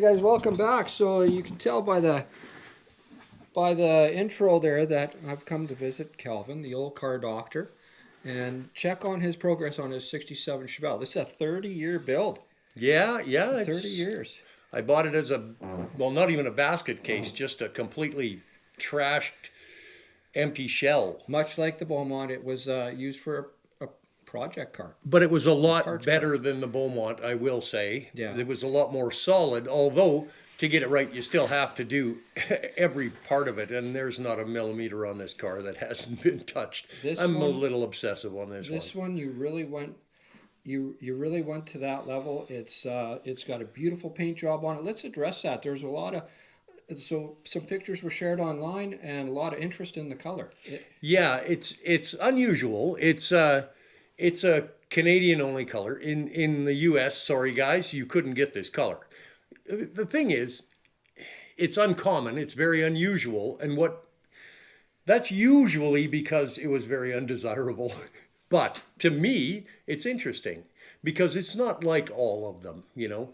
Hey guys, welcome back. So you can tell by the intro there that I've come to visit Kelvin, the old car doctor, and check on his progress on his 67 Chevelle. This is a 30-year build. Yeah, 30 it's. years. I bought it as well, not even a basket case, just a completely trashed, empty shell. Much like the Beaumont, it was used for a project car, But it was a a lot parts car. better than the Beaumont, I will say. Yeah. It was a lot more solid, although to get it right, you still have to do every part of it, and there's not a millimeter on this car that hasn't been touched. This I'm a one, little obsessive on this one. this one, you really went to that level. It's got a beautiful paint job on it. Let's address that. There's a lot of some pictures were shared online and a lot of interest in the color. Yeah, it's unusual. It's a Canadian only color. In the US, sorry guys, you couldn't get this color. The thing is, it's uncommon, it's very unusual, and what that's usually because it was very undesirable. But to me, it's interesting because it's not like all of them, you know.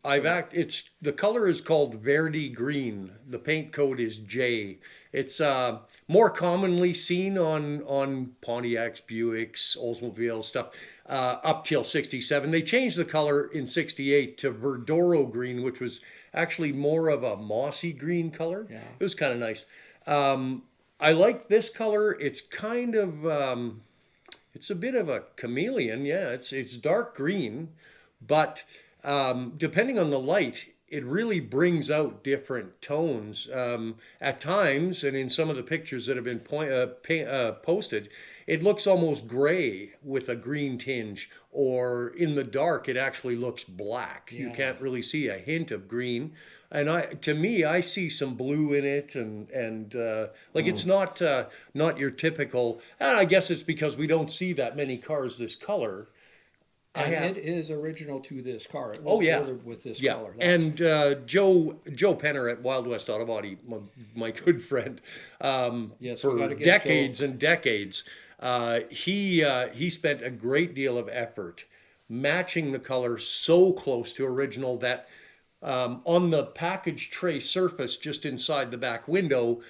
It's the color is called Verdi green. The paint code is J. It's more commonly seen on Pontiacs, Buicks, Oldsmobile stuff up till 67. They changed the color in 68 to Verdoro green, which was actually more of a mossy green color. Yeah. It was kind of nice. I like this color. It's kind of it's a bit of a chameleon. Yeah, it's dark green, but depending on the light, it really brings out different tones. At times, and in some of the pictures that have been posted, it looks almost gray with a green tinge, or in the dark, it actually looks black. You Yeah. can't really see a hint of green. And to me, I see some blue in it, and like it's not your typical. And I guess it's because we don't see that many cars this color. I And have. it is original to this car. It was Oh yeah, ordered with this yeah. color. That's And Joe Penner at Wild West Auto Body, my good friend, yes, we got for to get Joe. decades and decades, he spent a great deal of effort matching the color so close to original that on the package tray surface just inside the back window,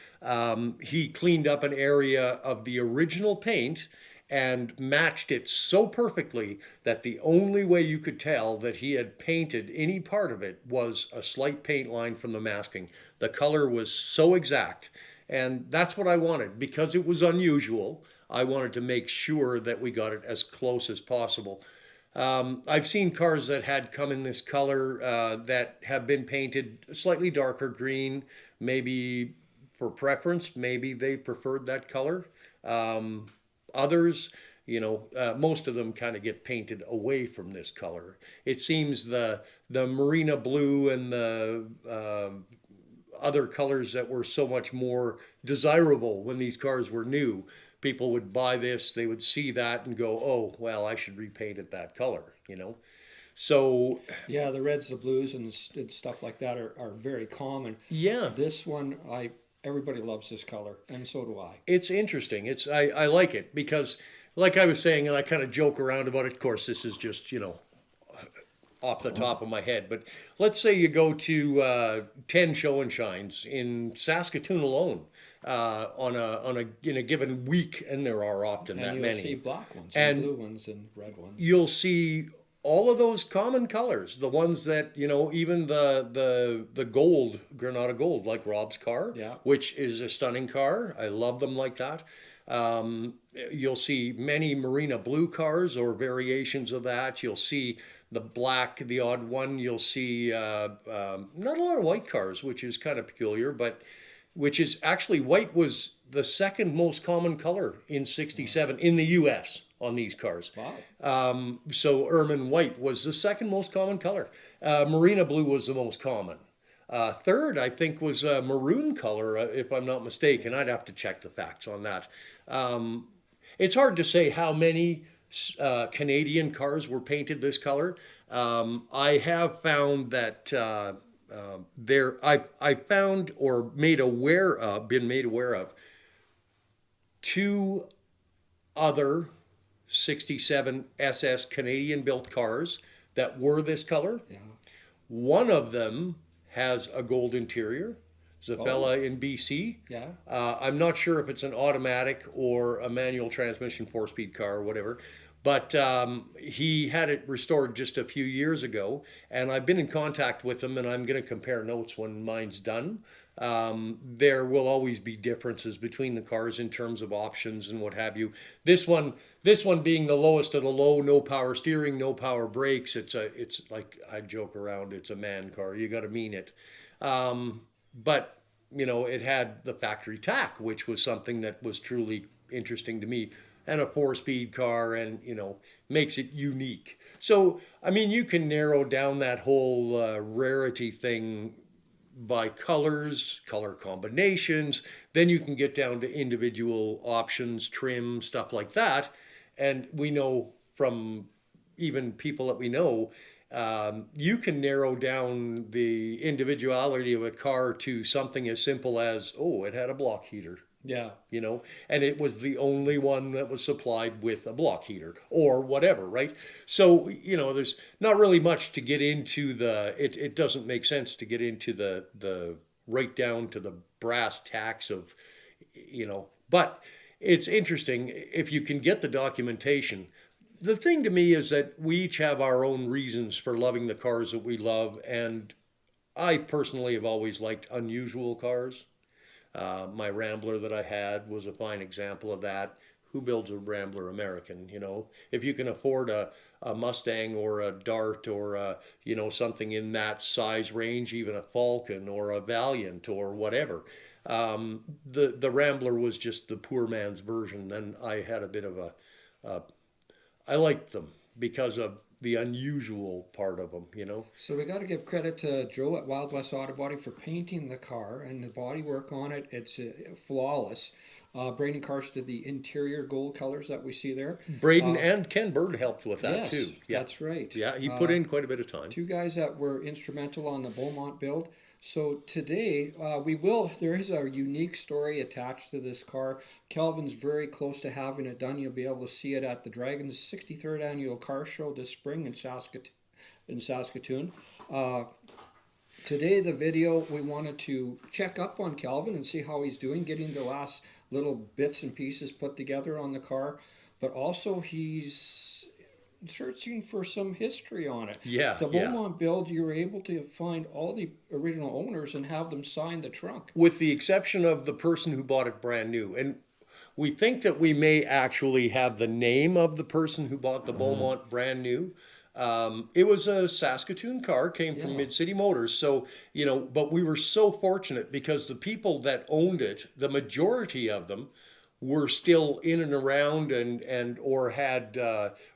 he cleaned up an area of the original paint and matched it so perfectly that the only way you could tell that he had painted any part of it was a slight paint line from the masking. The color was so exact. And that's what I wanted because it was unusual. I wanted to make sure that we got it as close as possible. I've seen cars that had come in this color that have been painted slightly darker green, maybe for preference, maybe they preferred that color. Others, most of them kind of get painted away from this color. It seems the marina blue and the other colors that were so much more desirable when these cars were new. People would buy this, they would see that and go, oh, well, I should repaint it that color. So, Yeah, the reds, the blues, and stuff like that are very common. yeah, This one, everybody loves this color, and so do I. it's interesting. I like it because, like I was saying, and I kind of joke around about it. Of course, this is just, off the top of my head. But let's say you go to 10 show and shines in Saskatoon alone on a in a given week, and there are often And that you'll see many. black ones, and And blue ones, and red ones. you'll see all of those common colors, the ones that even the gold, Granada gold, like Rob's car, Yeah. which is a stunning car. I love them like that. You'll see many marina blue cars or variations of that. You'll see the black, the odd one. You'll see not a lot of white cars, which is kind of peculiar, but which is actually white was the second most common color in 67 in the US on these cars. Wow. So ermine white was the second most common color. Marina blue was the most common. Third, I think, was maroon color, if I'm not mistaken. I'd have to check the facts on that. Um, it's hard to say how many Canadian cars were painted this color. I have found that I found or been made aware of two other 67 SS Canadian built cars that were this color. Yeah. One of them has a gold interior. There's a Oh, fella in BC. yeah. I'm not sure if it's an automatic or a manual transmission 4-speed car or whatever, but he had it restored just a few years ago, and I've been in contact with him, and I'm going to compare notes when mine's done. There will always be differences between the cars in terms of options and what have you. This one, this one being the lowest of the low, no power steering, no power brakes. It's like I joke around. It's a man car. You got to mean it. But it had the factory tack, which was something that was truly interesting to me, and a 4-speed car, and makes it unique. So, I mean, you can narrow down that whole rarity thing by colors, color combinations. Then you can get down to individual options, trim, stuff like that. And we know from even people that we know, you can narrow down the individuality of a car to something as simple as, oh, it had a block heater, Yeah. and it was the only one that was supplied with a block heater or whatever, right? So, there's not really much to get into it doesn't make sense to get into the right down to the brass tacks of, but it's interesting if you can get the documentation. The thing to me is that we each have our own reasons for loving the cars that we love, and I personally have always liked unusual cars. My Rambler that I had was a fine example of that. Who builds a Rambler American? If you can afford a Mustang or a Dart or something in that size range, even a Falcon or a Valiant or whatever. The Rambler was just the poor man's version. And I had a bit of a I liked them because of the unusual part of them. So we got to give credit to Joe at Wild West Auto Body for painting the car and the body work on it. It's flawless. Braden Karst did the interior gold colors that we see there. Braden and Ken Bird helped with that Yes, too. Yeah. that's right. Yeah, he put in quite a bit of time. Two guys that were instrumental on the Beaumont build. So today there is a unique story attached to this car. Calvin's very close to having it done. You'll be able to see it at the Dragons 63rd Annual Car Show this spring in Saskatoon. Today, the video, we wanted to check up on Calvin and see how he's doing, getting the last little bits and pieces put together on the car. But also, he's searching for some history on it. Yeah, The yeah. Beaumont build, you were able to find all the original owners and have them sign the trunk. With the exception of the person who bought it brand new. And we think that we may actually have the name of the person who bought the Beaumont brand new. It was a Saskatoon car, came from Yeah. Mid City Motors. So, but we were so fortunate because the people that owned it, the majority of them were still in and around and or had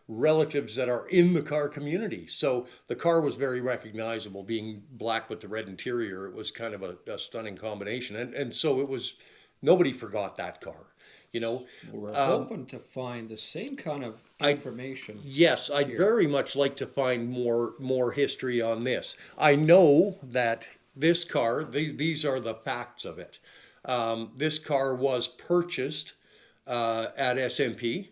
relatives that are in the car community. So the car was very recognizable, being black with the red interior. It was kind of a stunning combination. And so it was, nobody forgot that car, We're hoping to find the same kind of I information. Yes, I'd here. very much like to find more history on this. I know that this car, these are the facts of it. This car was purchased at SMP.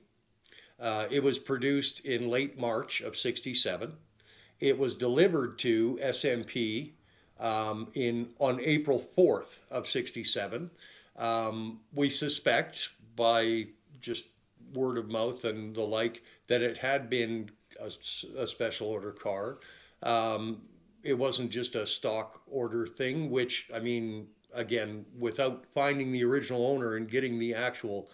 It was produced in late March of '67. It was delivered to SMP on April 4th of '67. We suspect by just word of mouth and the like that it had been a special order car. It wasn't just a stock order thing, which, I mean, again, without finding the original owner and getting the actual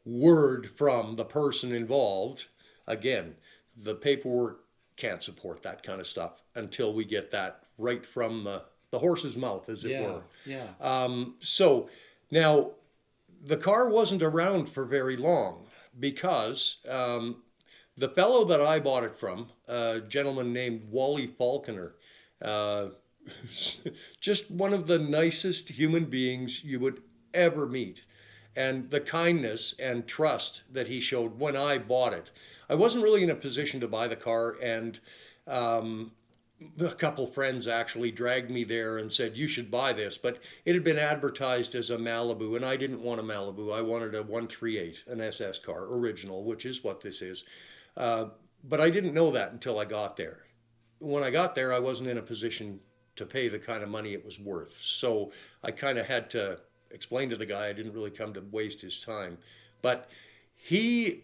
word from the person involved, again, the paperwork can't support that kind of stuff until we get that right from the horse's mouth, as it Yeah, were. yeah. So now the car wasn't around for very long because the fellow that I bought it from, a gentleman named Wally Falconer, uh, just one of the nicest human beings you would ever meet. And the kindness and trust that he showed when I bought it. I wasn't really in a position to buy the car, and a couple friends actually dragged me there and said, you should buy this. But it had been advertised as a Malibu, and I didn't want a Malibu. I wanted a 138, an SS car, original, which is what this is. But I didn't know that until I got there. when I got there, I wasn't in a position to pay the kind of money it was worth. So I kind of had to explain to the guy I didn't really come to waste his time. But he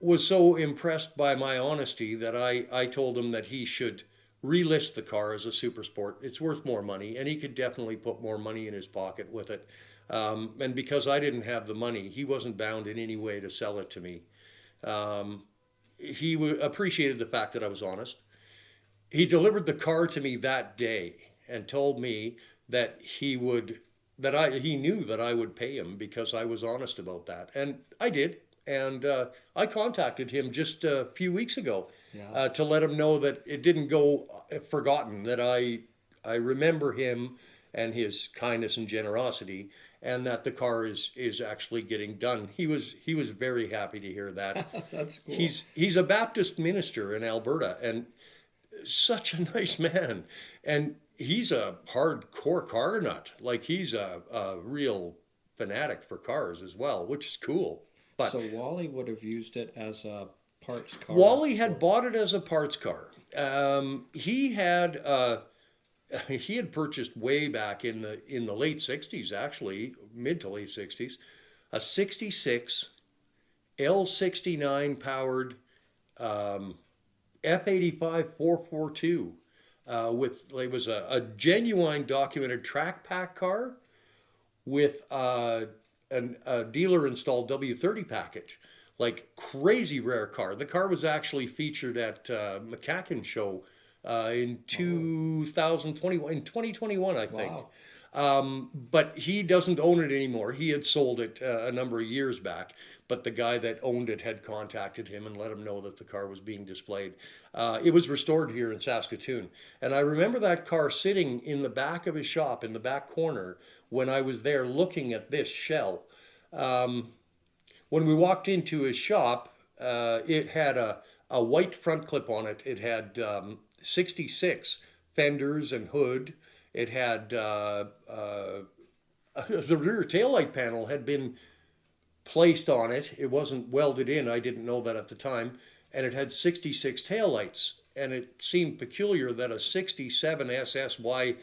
was so impressed by my honesty that I told him that he should relist the car as a super sport. It's worth more money, and he could definitely put more money in his pocket with it. And because I didn't have the money, he wasn't bound in any way to sell it to me. Um, he appreciated the fact that I was honest. He delivered the car to me that day and told me that he knew that I would pay him because I was honest about that, and I did. And I contacted him just a few weeks ago Yeah. to let him know that it didn't go forgotten. That I remember him and his kindness and generosity, and that the car is actually getting done. He was very happy to hear that. That's cool. He's a Baptist minister in Alberta, and such a nice man. And he's a hardcore car nut. Like he's a real fanatic for cars as well, which is cool. But So Wally would have used it as a parts car. Wally had bought it as a parts car. He had purchased way back in the late '60s, actually mid to late '60s, a '66 L69 powered um, F85 442 with it was a genuine documented track pack car with a dealer installed W30 package, like crazy rare car. The car was actually featured at McCacken show in 2021, in 2021, I think. Wow. But he doesn't own it anymore. He had sold it a number of years back, but the guy that owned it had contacted him and let him know that the car was being displayed. It was restored here in Saskatoon. And I remember that car sitting in the back of his shop, in the back corner, when I was there looking at this shell. Um, when we walked into his shop, it had a white front clip on it. It had 66 fenders and hood. It had the rear taillight panel had been placed on it. It wasn't welded in. I didn't know that at the time. And it had 66 taillights. And it seemed peculiar that a 67 SS, why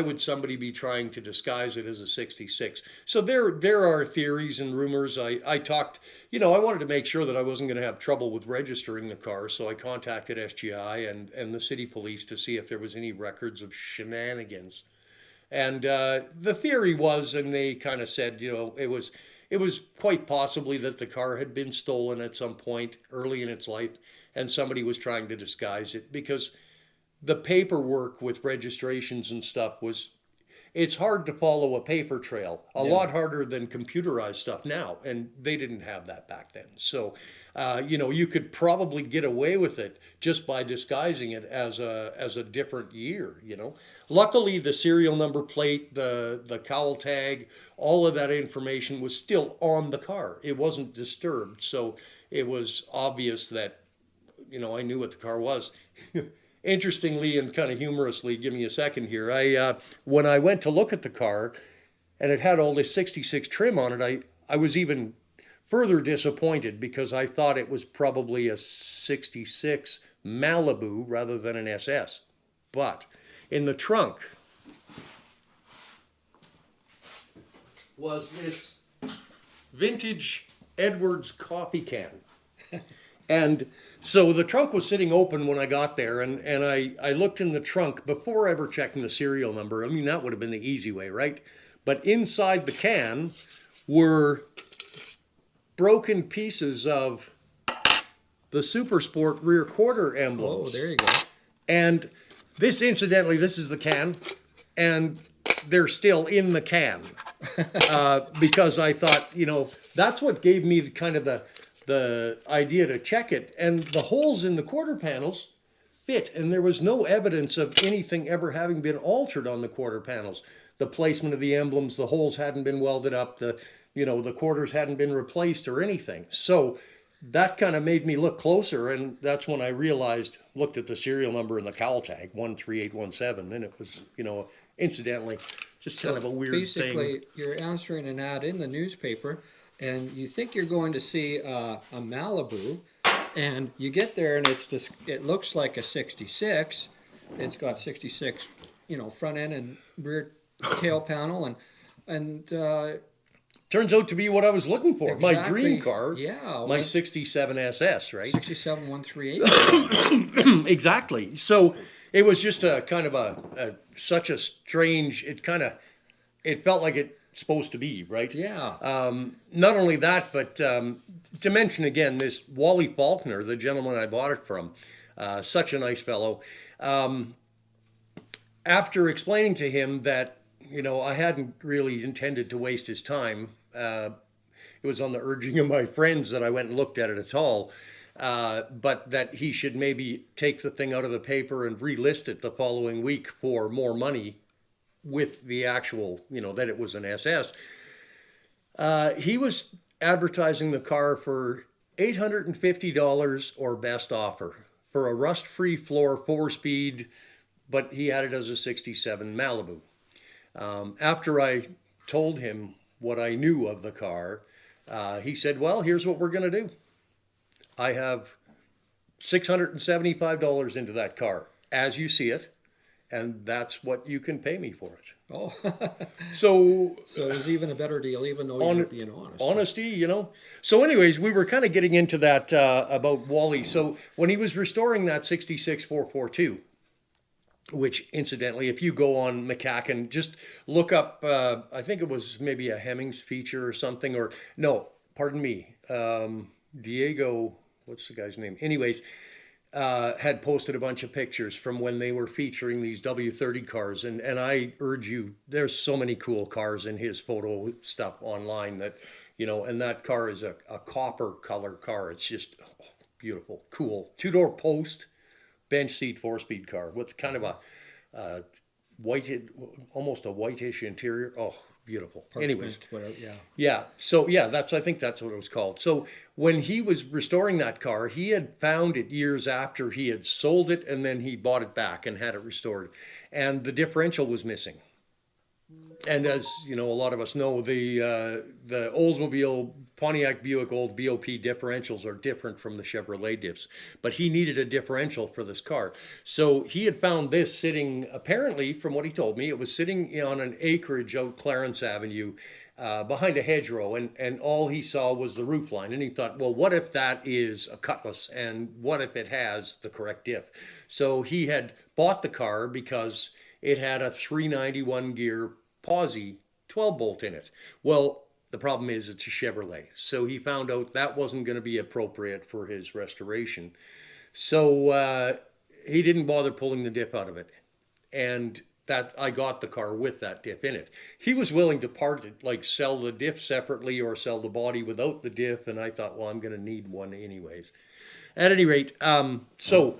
would somebody be trying to disguise it as a 66? So there are theories and rumors. I talked, I wanted to make sure that I wasn't going to have trouble with registering the car. So I contacted SGI and the city police to see if there was any records of shenanigans. And the theory was, and they kind of said, it was quite possibly that the car had been stolen at some point early in its life, and somebody was trying to disguise it because the paperwork with registrations and stuff it's hard to follow a paper trail, a lot harder than computerized stuff now, and they didn't have that back then. So, you could probably get away with it just by disguising it as a different year. Luckily, the serial number plate, the cowl tag, all of that information was still on the car. It wasn't disturbed, so it was obvious that I knew what the car was. Interestingly and kind of humorously, give me a second here. When I went to look at the car, and it had all this '66 trim on it, I was even further disappointed because I thought it was probably a '66 Malibu rather than an SS. But in the trunk was this vintage Edwards coffee can. And so the trunk was sitting open when I got there, and I looked in the trunk before ever checking the serial number. I mean, that would have been the easy way, right? But inside the can were broken pieces of the Super Sport rear quarter emblems. Oh, there you go. And this, incidentally, this is the can, and they're still in the can because I thought, that's what gave me the idea to check it. And the holes in the quarter panels fit, and there was no evidence of anything ever having been altered on the quarter panels. The placement of the emblems, the holes hadn't been welded up, the quarters hadn't been replaced or anything. So that kind of made me look closer, and that's when I looked at the serial number and the cowl tag, 13817, and it was, incidentally, just kind of a weird Basically, thing. you're answering an ad in the newspaper, and you think you're going to see a Malibu, and you get there and it looks like a '66, It's got 66, front end and rear tail panel, and Turns out to be what I was looking for. My dream exactly, car, yeah, my 67 SS, right? 67138. Exactly. So it was just a kind of such a strange, it felt like it's supposed to be, right? Yeah. Not only that, but to mention again, this Wally Faulkner, the gentleman I bought it from, such a nice fellow. After explaining to him that, I hadn't really intended to waste his time, it was on the urging of my friends that I went and looked at it at all. But that he should maybe take the thing out of the paper and relist it the following week for more money with the actual, that it was an SS. He was advertising the car for $850 or best offer for a rust-free floor 4-speed, but he had it as a 67 Malibu. After I told him what I knew of the car, he said, well, here's what we're going to do. I have $675 into that car as you see it, and that's what you can pay me for it. Oh, So, so it was even a better deal, even though you were being honest. honesty. So, anyways, we were kind of getting into that about Wally. So, when he was restoring that 66 442, which incidentally, if you go on McCacken, just look up, I think it was maybe a Hemmings feature or something, or no, pardon me, Diego, what's the guy's name? Anyways, had posted a bunch of pictures from when they were featuring these W30 cars. And I urge you, there's so many cool cars in his photo stuff online that, and that car is a copper color car. It's just beautiful, cool. 2-door post, bench seat, 4-speed car with kind of a white, almost a whitish interior. Oh, beautiful. Anyways, Whatever, yeah. yeah. So yeah, I think that's what it was called. So when he was restoring that car, he had found it years after he had sold it, and then he bought it back and had it restored, and the differential was missing. And as a lot of us know, the Oldsmobile Pontiac Buick old BOP differentials are different from the Chevrolet diffs. But he needed a differential for this car, so he had found this sitting. Apparently, from what he told me, it was sitting on an acreage out Clarence Avenue, behind a hedgerow, and all he saw was the roof line. And he thought, well, what if that is a Cutlass, and what if it has the correct diff? So he had bought the car because it had a 391 gear Posi 12 bolt in it. Well, the problem is it's a Chevrolet. So he found out that wasn't going to be appropriate for his restoration. So he didn't bother pulling the diff out of it. And that I got the car with that diff in it. He was willing to part it, like sell the diff separately or sell the body without the diff. And I thought, well, I'm going to need one anyways. At any rate, so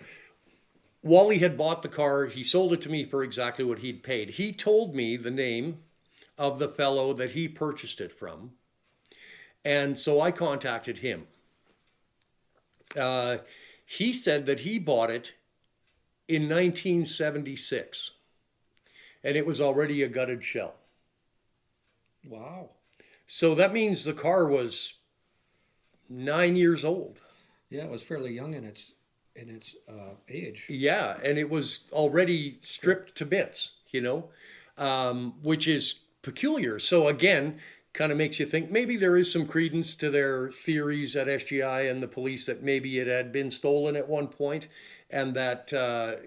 Wally had bought the car. He sold it to me for exactly what he'd paid. He told me the name of the fellow that he purchased it from. And so I contacted him. He said that he bought it in 1976. And it was already a gutted shell. Wow. So that means the car was 9 years old. Yeah, it was fairly young in its age. Yeah, and it was already stripped to bits, which is peculiar. So again, kind of makes you think maybe there is some credence to their theories at SGI and the police that maybe it had been stolen at one point, and that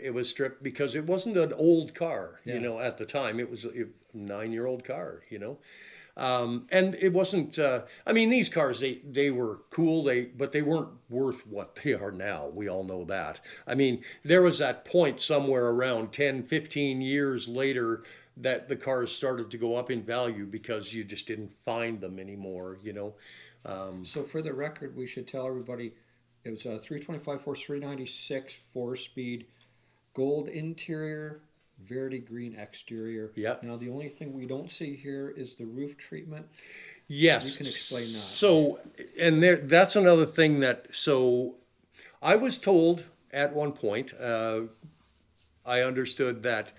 it was stripped because it wasn't an old car, at the time. It was a 9-year-old car, and it wasn't, these cars, they were cool, but they weren't worth what they are now. We all know that. There was that point somewhere around 10, 15 years later that the cars started to go up in value because you just didn't find them anymore, So for the record, we should tell everybody it was a 325 horse, 396 4-speed, gold interior, Verdi green exterior. Yeah. Now the only thing we don't see here is the roof treatment. Yes. You can explain that. So, and that's another thing so I was told at one point, I understood that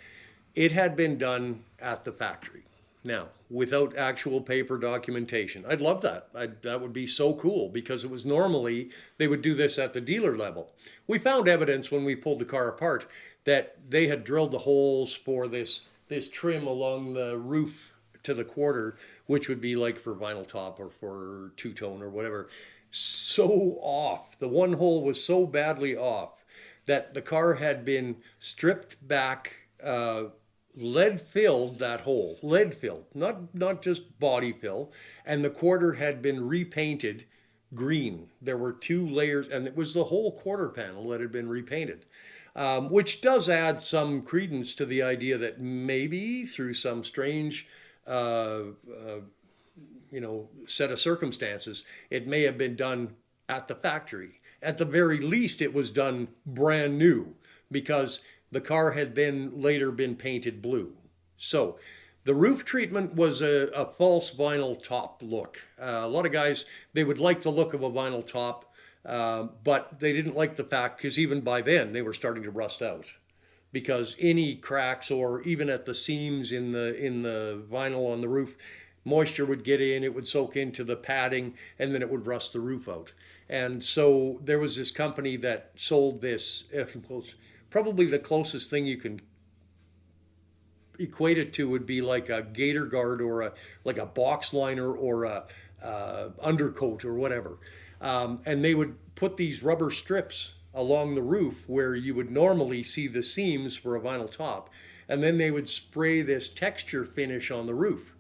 it had been done at the factory. now without actual paper documentation. I'd love that. That would be so cool because it was normally they would do this at the dealer level. We found evidence when we pulled the car apart that they had drilled the holes for this trim along the roof to the quarter, which would be like for vinyl top or for two-tone or whatever. So off. The one hole was so badly off that the car had been stripped back, lead filled, that hole, lead filled, not just body fill, and the quarter had been repainted green. There were two layers, and it was the whole quarter panel that had been repainted, which does add some credence to the idea that maybe through some strange uh, uh, set of circumstances, it may have been done at the factory. At the very least, it was done brand new because the car had been later been painted blue. So the roof treatment was a false vinyl top look. A lot of guys, they would like the look of a vinyl top, but they didn't like the fact because even by then they were starting to rust out because any cracks or even at the seams in the vinyl on the roof, moisture would get in, it would soak into the padding, and then it would rust the roof out. And so there was this company that sold this, probably the closest thing you can equate it to would be like a gator guard or like a box liner or a undercoat or whatever. And they would put these rubber strips along the roof where you would normally see the seams for a vinyl top, and then they would spray this texture finish on the roof.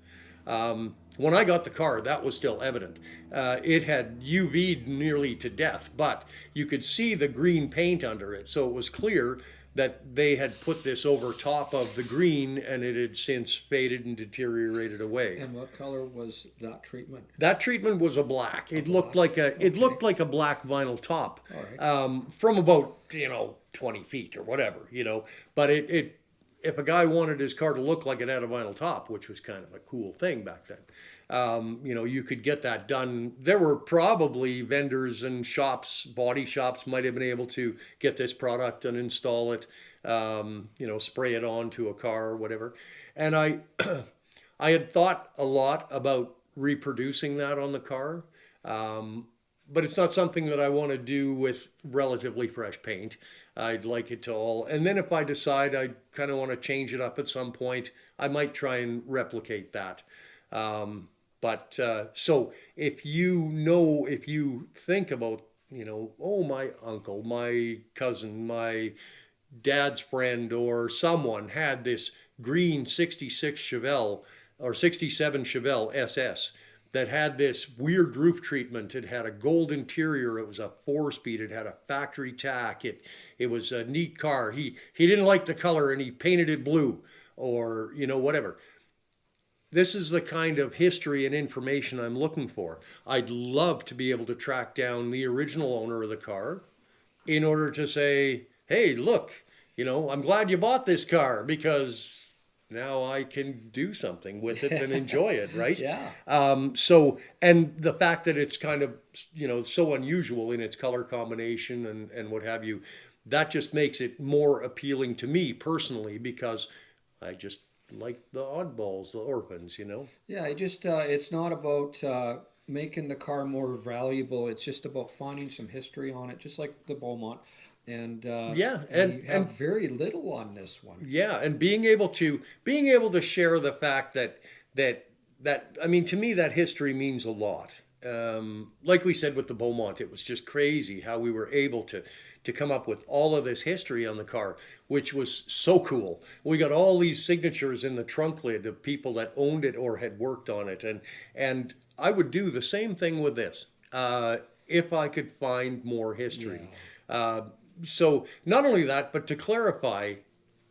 When I got the car, that was still evident. It had UV'd nearly to death, but you could see the green paint under it, so it was clear that they had put this over top of the green and it had since faded and deteriorated away. And what color was that treatment? That treatment was a black. It looked black. like it Okay. looked like a black vinyl top, All right. from about 20 feet or whatever, But it if a guy wanted his car to look like it had a vinyl top, which was kind of a cool thing back then, you could get that done. There were probably vendors and shops, body shops, might have been able to get this product and install it, spray it onto a car or whatever. And I, I had thought a lot about reproducing that on the car. But it's not something that I want to do with relatively fresh paint. I'd like it to all, and then if I decide I kind of want to change it up at some point, I might try and replicate that. So if you think about, oh, my uncle, my cousin, my dad's friend, or someone had this green '66 Chevelle or '67 Chevelle SS that had this weird roof treatment. It had a gold interior. It was a 4-speed. It had a factory tack. It was a neat car. He didn't like the color and he painted it blue, or whatever. This is the kind of history and information I'm looking for. I'd love to be able to track down the original owner of the car in order to say, hey, look, I'm glad you bought this car because now I can do something with it and enjoy it, right? Yeah. And the fact that it's kind of, so unusual in its color combination and what have you, that just makes it more appealing to me personally because I just like the oddballs, the orphans. Yeah, it's not about making the car more valuable. It's just about finding some history on it, just like the Beaumont. Yeah, And you have very little on this one. yeah, and being able to share the fact that I mean, to me that history means a lot. Like we said with the Beaumont, it was just crazy how we were able to come up with all of this history on the car, which was so cool. We got all these signatures in the trunk lid of people that owned it or had worked on it, and I would do the same thing with this if I could find more history. So not only that, but to clarify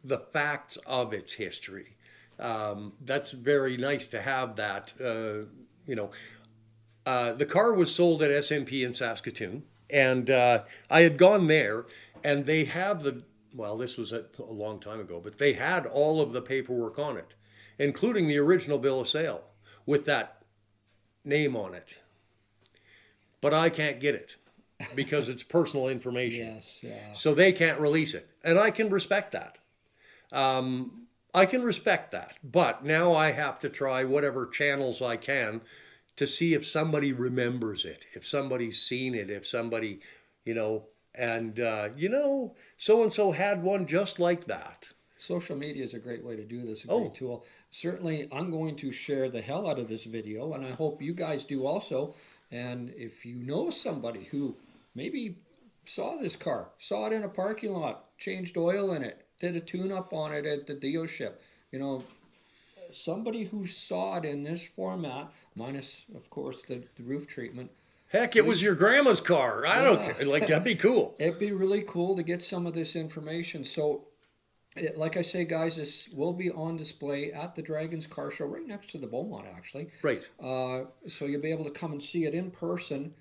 the facts of its history. That's very nice to have that. The car was sold at SMP in Saskatoon, and I had gone there, and they have well, this was a long time ago, but they had all of the paperwork on it, including the original bill of sale with that name on it. But I can't get it because it's personal information. Yes, yeah. So they can't release it. And I can respect that. I I can respect that. But now I have to try whatever channels I can to see if somebody remembers it, if somebody's seen it, if somebody, you know, and, so and so had one just like that. Social media is a great way to do this, a great Oh, tool. Certainly, I'm going to share the hell out of this video, and I hope you guys do also. And if you know somebody who maybe saw this car, saw it in a parking lot, changed oil in it, did a tune-up on it at the dealership, you know, somebody who saw it in this format, minus, of course, the roof treatment, heck, it was please, your grandma's car. I don't yeah, care. Like, that'd be cool. it'd be really cool to get some of this information. So like I say, guys, this will be on display at the Dragons Car Show, right next to the Beaumont, actually. Right. So you'll be able to come and see it in person.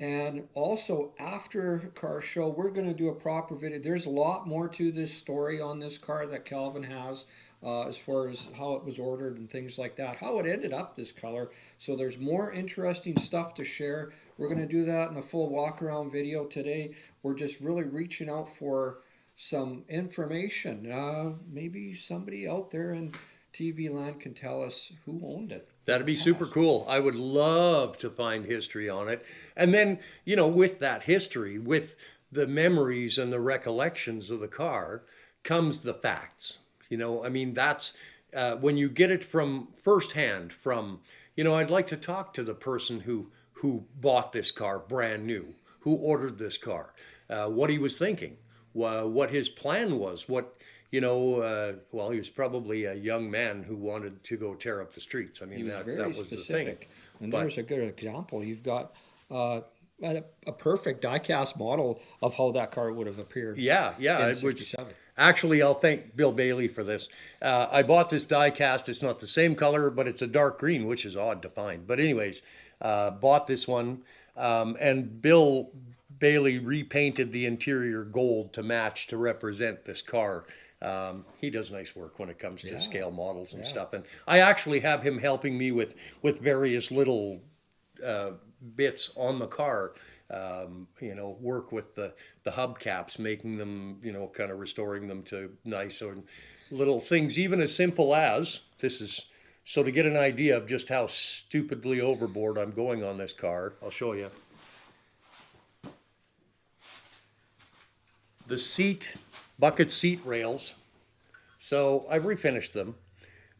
And also, after car show, we're going to do a proper video. There's a lot more to this story on this car that Calvin has, as far as how it was ordered and things like that, how it ended up this color. So there's more interesting stuff to share. We're going to do that in a full walk around video today. We're just really reaching out for some information. Maybe somebody out there in TV land can tell us who owned it. That'd be super cool. I would love to find history on it. And then, with that history, with the memories and the recollections of the car, comes the facts. I mean, that's when you get it from firsthand, I'd like to talk to the person who bought this car brand new, who ordered this car, what he was thinking, what his plan was, well, he was probably a young man who wanted to go tear up the streets. I mean, He was that very was the thing. specific. And But there's a good example. You've got a perfect die-cast model of how that car would have appeared yeah, in which 67. actually, I'll thank Bill Bailey for this. I bought this die cast. It's not the same color, but it's a dark green, which is odd to find. But anyways, bought this one, and Bill Bailey repainted the interior gold to match to represent this car. He does nice work when it comes to Yeah, scale models and yeah. stuff. And I actually have him helping me with various little bits on the car. Work with the hubcaps, making them, kind of restoring them to nice or little things, even as simple as this is. So to get an idea of just how stupidly overboard I'm going on this car, I'll show you. The bucket seat rails. So I've refinished them,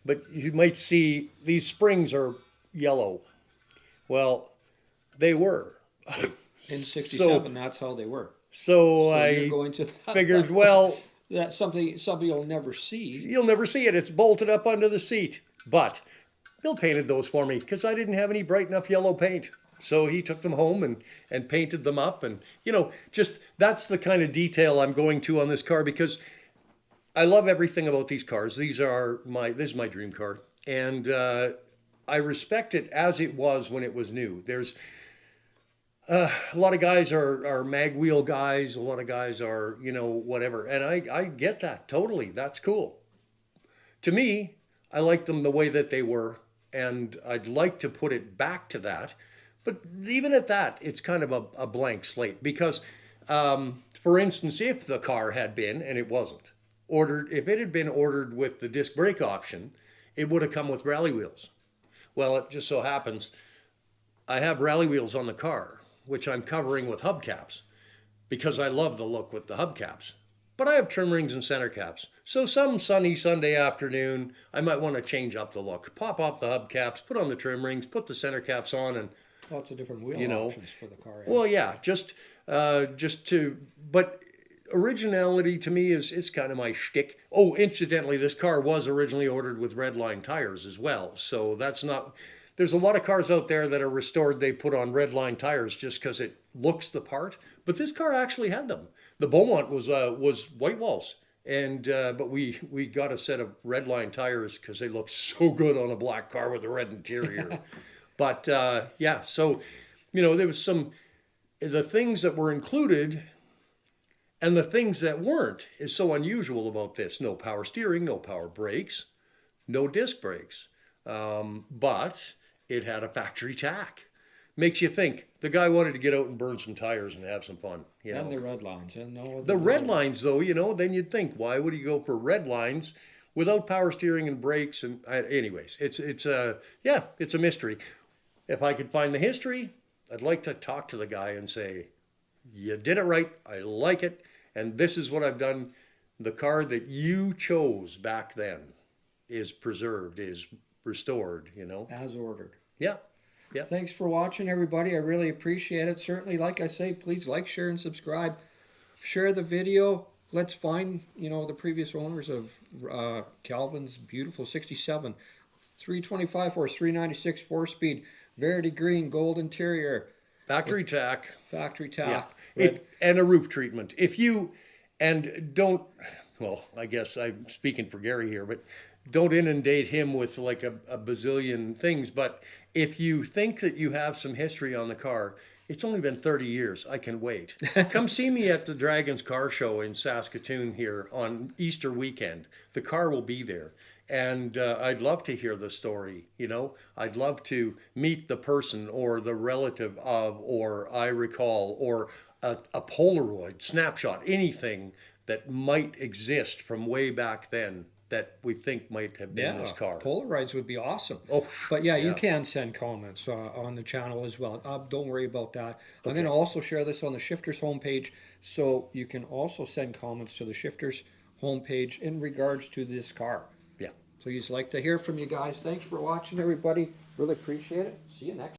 but you might see these springs are yellow. Well, they were. In 67, that's how they were. So So you're I going to that figured, level. well, That's something somebody will never see. you'll never see it. It's bolted up under the seat. But Bill painted those for me because I didn't have any bright enough yellow paint. So he took them home and painted them up. And, just that's the kind of detail I'm going to on this car because I love everything about these cars. This is my dream car. And I respect it as it was when it was new. There's a lot of guys are mag wheel guys. A lot of guys are, whatever. And I get that totally. That's cool. To me, I like them the way that they were. And I'd like to put it back to that. But even at that, it's kind of a blank slate. Because, for instance, if the car had been, and it wasn't, if it had been ordered with the disc brake option, it would have come with rally wheels. Well, it just so happens I have rally wheels on the car, which I'm covering with hubcaps because I love the look with the hubcaps. But I have trim rings and center caps. So some sunny Sunday afternoon, I might want to change up the look. Pop off the hubcaps, put on the trim rings, put the center caps on, and Lots of different wheel options for the car. well, yeah, just but originality to me is kind of my shtick. Oh, incidentally, this car was originally ordered with red line tires as well. So that's not, there's a lot of cars out there that are restored, they put on red line tires just because it looks the part. But this car actually had them. The Beaumont was white walls. And but we got a set of red line tires because they look so good on a black car with a red interior. But yeah, so there was the things that were included and the things that weren't is so unusual about this. No power steering, no power brakes, no disc brakes, but it had a factory tack. Makes you think the guy wanted to get out and burn some tires and have some fun. And the red lines. And The red lines, though, then you'd think, why would he go for red lines without power steering and brakes. And anyways, it's a yeah, it's a mystery. If I could find the history, I'd like to talk to the guy and say, you did it right. I like it. And this is what I've done. The car that you chose back then is preserved, is restored, you know? As ordered. Yeah. Yeah. Thanks for watching, everybody. I really appreciate it. Certainly, like I say, please like, share, and subscribe. Share the video. Let's find, the previous owners of Calvin's beautiful 67. 325 horse, 396 4-speed, Verity green, gold interior. Factory tack. Factory tack. Yeah. And a roof treatment. And don't, well, I guess I'm speaking for Gary here, but don't inundate him with like a bazillion things. But if you think that you have some history on the car, it's only been 30 years. I can wait. Come see me at the Dragons Car Show in Saskatoon here on Easter weekend. The car will be there. And I'd love to hear the story, I'd love to meet the person or the relative of, or I recall, or a Polaroid snapshot, anything that might exist from way back then that we think might have been this car. Polaroids would be awesome. Oh, but yeah, you can send comments on the channel as well. Don't worry about that. I'm going to also share this on the Shifters homepage, so you can also send comments to the Shifters homepage in regards to this car. Yeah. Please like to hear from you guys. Thanks for watching, everybody. Really appreciate it. See you next time.